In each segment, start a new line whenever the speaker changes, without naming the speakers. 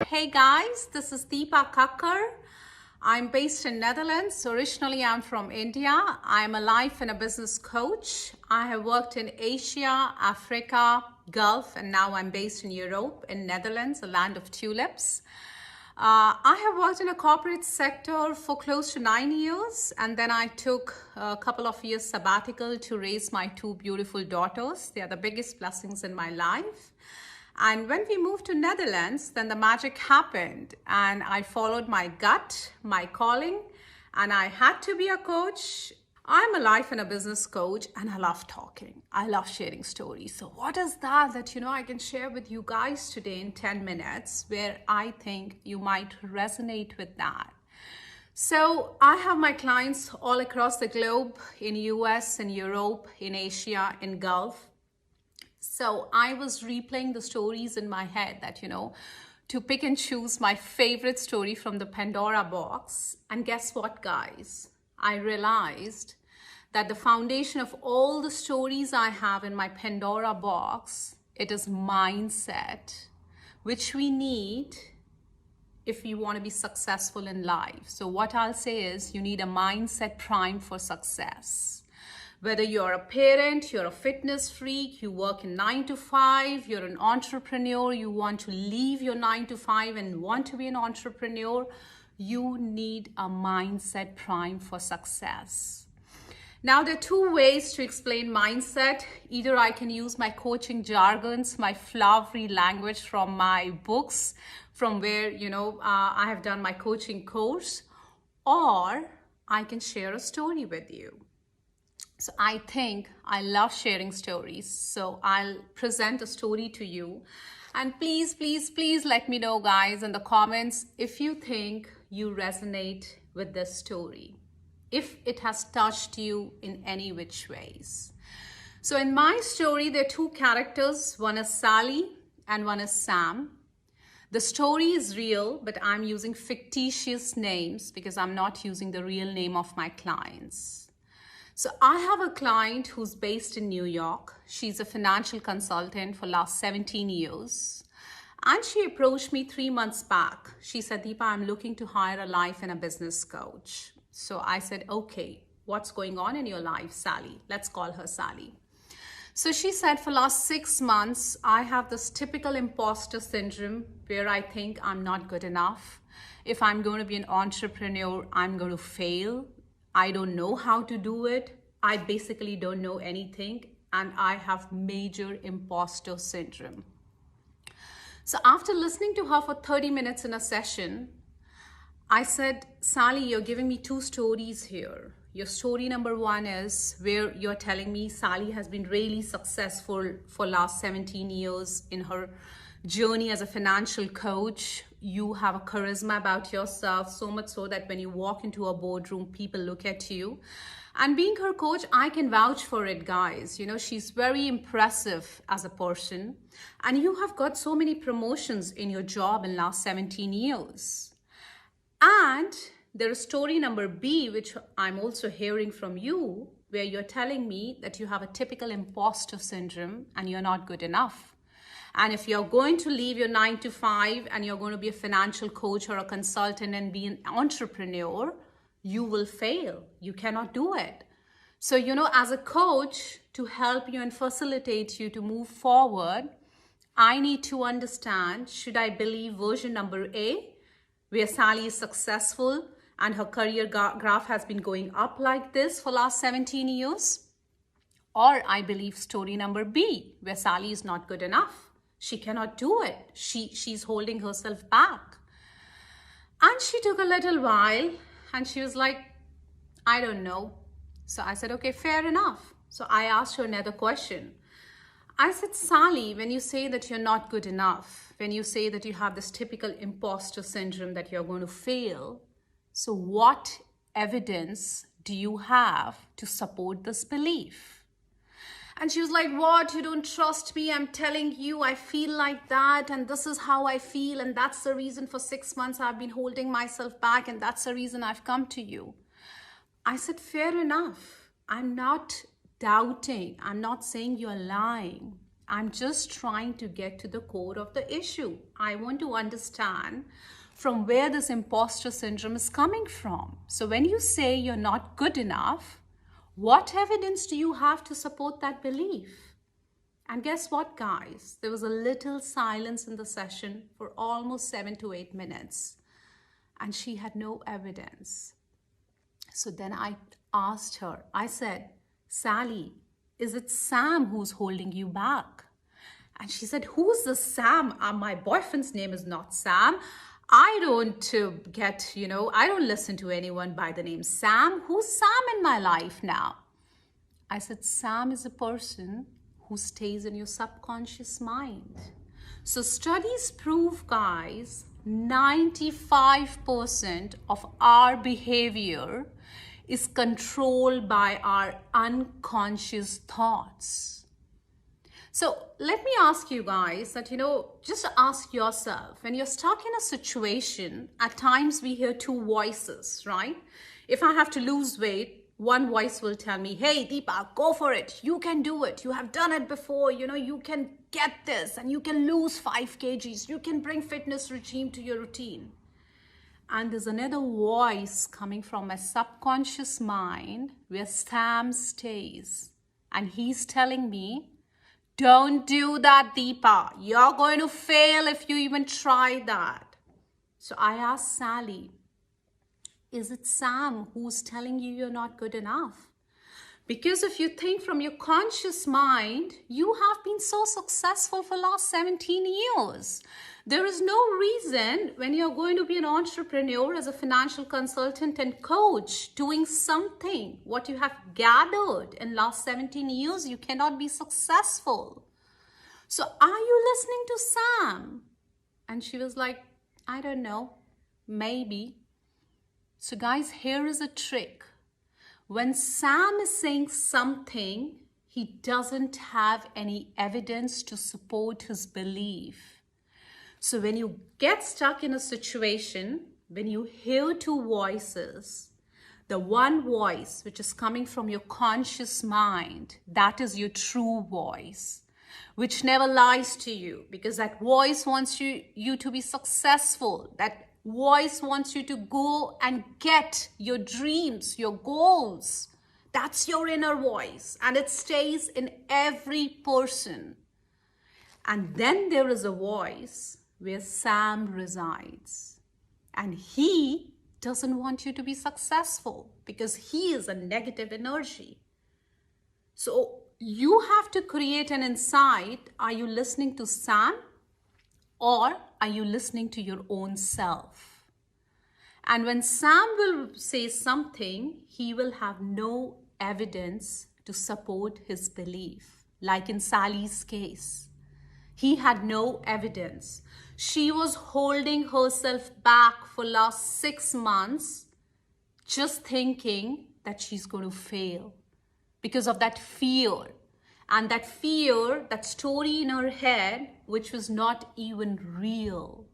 Hey guys, this is Deepa Kakkar. I'm based in Netherlands. Originally, I'm from India. I'm a life and a business coach. I have worked in Asia, Africa, Gulf, and now I'm based in Europe, in Netherlands, a land of tulips. I have worked in a corporate sector for close to 9 years, and then I took a couple of years sabbatical to raise my two beautiful daughters. They are the biggest blessings in my life. And when we moved to Netherlands, then the magic happened and I followed my gut, my calling, and I had to be a coach. I'm a life and a business coach and I love talking. I love sharing stories. So what is that I can share with you guys today in 10 minutes where I think you might resonate with that. So I have my clients all across the globe in US, in Europe, in Asia, in Gulf. So I was replaying the stories in my head that, to pick and choose my favorite story from the Pandora box. And guess what, guys? I realized that the foundation of all the stories I have in my Pandora box, it is mindset, which we need if you want to be successful in life. So what I'll say is you need a mindset prime for success. Whether you're a parent, you're a fitness freak, you work in 9 to 5, you're an entrepreneur, you want to leave your 9 to 5 and want to be an entrepreneur, you need a mindset prime for success. Now, there are two ways to explain mindset. Either I can use my coaching jargons, my flowery language from my books, from where, I have done my coaching course, or I can share a story with you. So I think I love sharing stories. So I'll present a story to you. And please, please, please let me know, guys, in the comments if you think you resonate with this story, if it has touched you in any which ways. So in my story, there are two characters. One is Sally and one is Sam. The story is real, but I'm using fictitious names because I'm not using the real name of my clients. So I have a client who's based in New York. She's a financial consultant for last 17 years. And she approached me 3 months back. She said, Deepa, I'm looking to hire a life and a business coach. So I said, okay, what's going on in your life, Sally? Let's call her Sally. So she said, for last 6 months, I have this typical imposter syndrome where I think I'm not good enough. If I'm going to be an entrepreneur, I'm going to fail. I don't know how to do it. I basically don't know anything. And I have major imposter syndrome. So after listening to her for 30 minutes in a session, I said, Sally, you're giving me two stories here. Your story number one is where you're telling me Sally has been really successful for last 17 years in her journey as a financial coach. You have a charisma about yourself, so much so that when you walk into a boardroom, people look at you. And being her coach, I can vouch for it, guys. She's very impressive as a person. And you have got so many promotions in your job in last 17 years. And there is story number B, which I'm also hearing from you, where you're telling me that you have a typical imposter syndrome and you're not good enough. And if you're going to leave your 9 to 5 and you're going to be a financial coach or a consultant and be an entrepreneur, you will fail. You cannot do it. So, as a coach, to help you and facilitate you to move forward, I need to understand, should I believe version number A, where Sally is successful and her career graph has been going up like this for last 17 years? Or I believe story number B, where Sally is not good enough. She cannot do it. She's holding herself back. And she took a little while and she was like, I don't know. So I said, okay, fair enough. So I asked her another question. I said, Sally, when you say that you're not good enough, when you say that you have this typical imposter syndrome that you're going to fail, so what evidence do you have to support this belief? And she was like, what? You don't trust me? I'm telling you, I feel like that. And this is how I feel. And that's the reason for 6 months I've been holding myself back. And that's the reason I've come to you. I said, fair enough. I'm not doubting. I'm not saying you're lying. I'm just trying to get to the core of the issue. I want to understand from where this imposter syndrome is coming from. So when you say you're not good enough, what evidence do you have to support that belief? And guess what, guys? There was a little silence in the session for almost 7 to 8 minutes, and she had no evidence. So then I asked her, I said, Sally, is it Sam who's holding you back? And she said, who's the Sam? My boyfriend's name is not Sam. I don't I don't listen to anyone by the name Sam. Who's Sam in my life now? I said, Sam is a person who stays in your subconscious mind. So studies prove, guys, 95% of our behavior is controlled by our unconscious thoughts. So let me ask you guys that, just ask yourself, when you're stuck in a situation, at times we hear two voices, right? If I have to lose weight, one voice will tell me, hey, Deepa, go for it. You can do it. You have done it before. You can get this and you can lose 5 kgs. You can bring fitness regime to your routine. And there's another voice coming from my subconscious mind where Sam stays. And he's telling me, don't do that, Deepa. You're going to fail if you even try that. So I asked Sally, is it Sam who's telling you you're not good enough? Because if you think from your conscious mind, you have been so successful for the last 17 years. There is no reason when you're going to be an entrepreneur as a financial consultant and coach doing something, what you have gathered in last 17 years, you cannot be successful. So are you listening to Sam? And she was like, I don't know, maybe. So guys, here is a trick. When Sam is saying something, he doesn't have any evidence to support his belief. So when you get stuck in a situation, when you hear two voices, the one voice which is coming from your conscious mind, that is your true voice, which never lies to you, because that voice wants you to be successful. That voice wants you to go and get your dreams, your goals. That's your inner voice, and it stays in every person. And then there is a voice where Sam resides, and he doesn't want you to be successful because he is a negative energy. So you have to create an insight. Are you listening to Sam, or are you listening to your own self? And when Sam will say something, he will have no evidence to support his belief. Like in Sally's case, he had no evidence. She was holding herself back for last 6 months, just thinking that she's going to fail because of that fear. And that fear, that story in her head, which was not even real.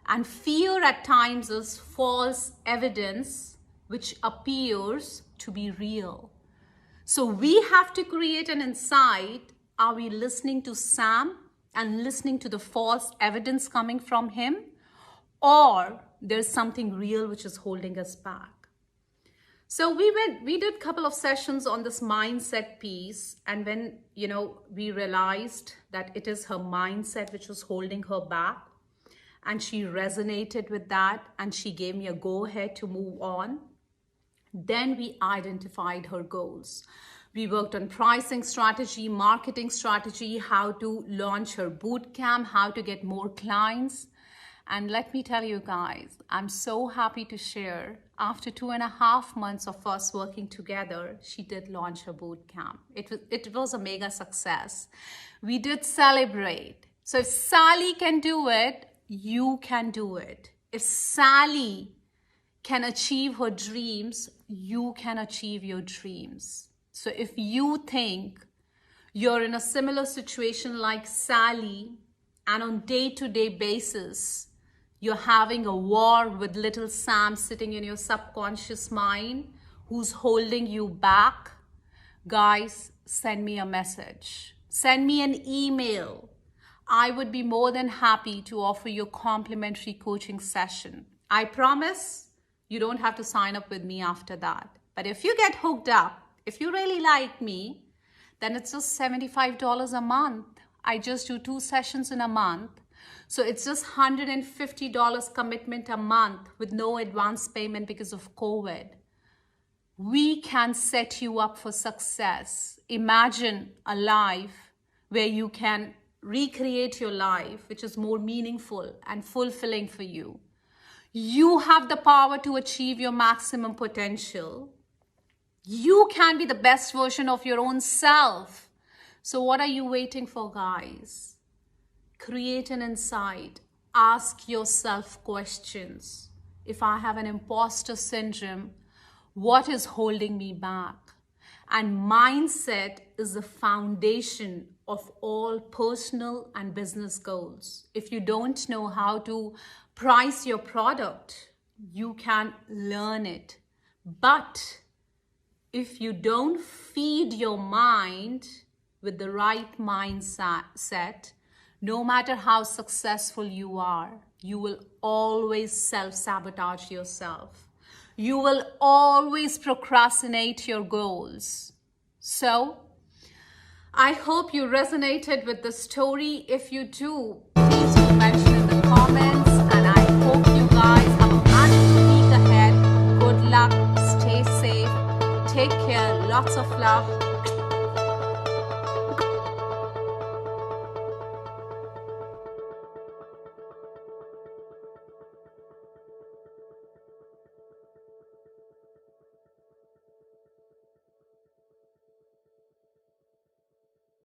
And fear at times is false evidence which appears to be real. So we have to create an insight. Are we listening to Sam and listening to the false evidence coming from him? Or there's something real which is holding us back? So we did a couple of sessions on this mindset piece. And when, we realized that it is her mindset which was holding her back, and she resonated with that, and she gave me a go-ahead to move on. Then we identified her goals. We worked on pricing strategy, marketing strategy, how to launch her boot camp, how to get more clients. And let me tell you guys, I'm so happy to share, after 2.5 months of us working together, she did launch her boot camp. It was a mega success. We did celebrate. So if Sally can do it, you can do it. If Sally can achieve her dreams, you can achieve your dreams. So if you think you're in a similar situation like Sally, and on day-to-day basis, you're having a war with little Sam sitting in your subconscious mind who's holding you back, guys, send me a message. send me an email. I would be more than happy to offer you a complimentary coaching session. I promise you don't have to sign up with me after that. But if you get hooked up, if you really like me, then it's just $75 a month. I just do 2 sessions in a month. So it's just $150 commitment a month with no advance payment because of COVID. We can set you up for success. Imagine a life where you can recreate your life, which is more meaningful and fulfilling for you. You have the power to achieve your maximum potential. You can be the best version of your own self. So what are you waiting for, guys? Create an insight. Ask yourself questions. If I have an imposter syndrome, what is holding me back? And mindset is the foundation of all personal and business goals. If you don't know how to price your product, you can learn it. But if you don't feed your mind with the right mindset, no matter how successful you are, you will always self-sabotage yourself. You will always procrastinate your goals. So, I hope you resonated with the story. If you do, please do mention in the comments. And I hope you guys have a magical week ahead. Good luck, stay safe, take care, lots of love.